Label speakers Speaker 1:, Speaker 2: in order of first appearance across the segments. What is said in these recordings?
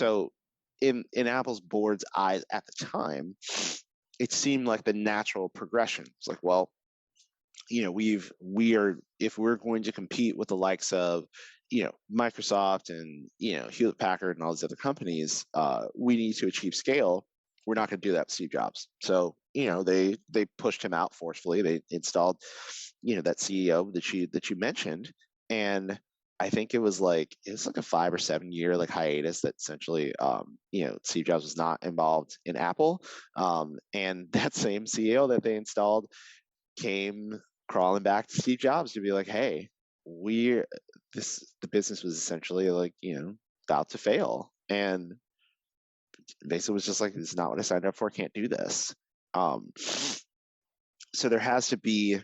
Speaker 1: So in Apple's board's eyes at the time, it seemed like the natural progression. It's like, well, we are, if we're going to compete with the likes of Microsoft and Hewlett Packard and all these other companies, we need to achieve scale. We're not going to do that with Steve Jobs. So they pushed him out forcefully. They installed that CEO that you mentioned, and I think it was like a 5 or 7 year like hiatus that essentially Steve Jobs was not involved in Apple, and that same CEO that they installed came crawling back to Steve Jobs to be like, "Hey, we the business was essentially like about to fail," and basically was just like, "This is not what I signed up for. Can't do this." Um, so there has to be,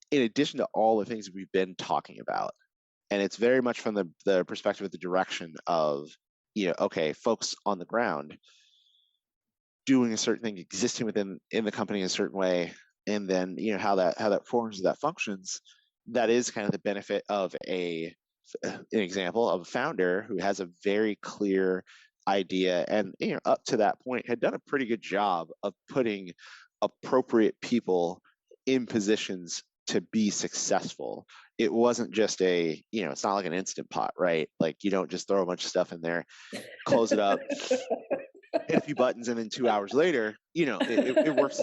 Speaker 1: in addition to all the things we've been talking about, and it's very much from the perspective of the direction of okay, folks on the ground doing a certain thing, existing within in the company in a certain way, and then how that forms, that functions. That is kind of the benefit of an example of a founder who has a very clear idea, and up to that point had done a pretty good job of putting appropriate people in positions to be successful. It wasn't just it's not like an instant pot, right? Like you don't just throw a bunch of stuff in there, close it up, hit a few buttons, and then 2 hours later, it works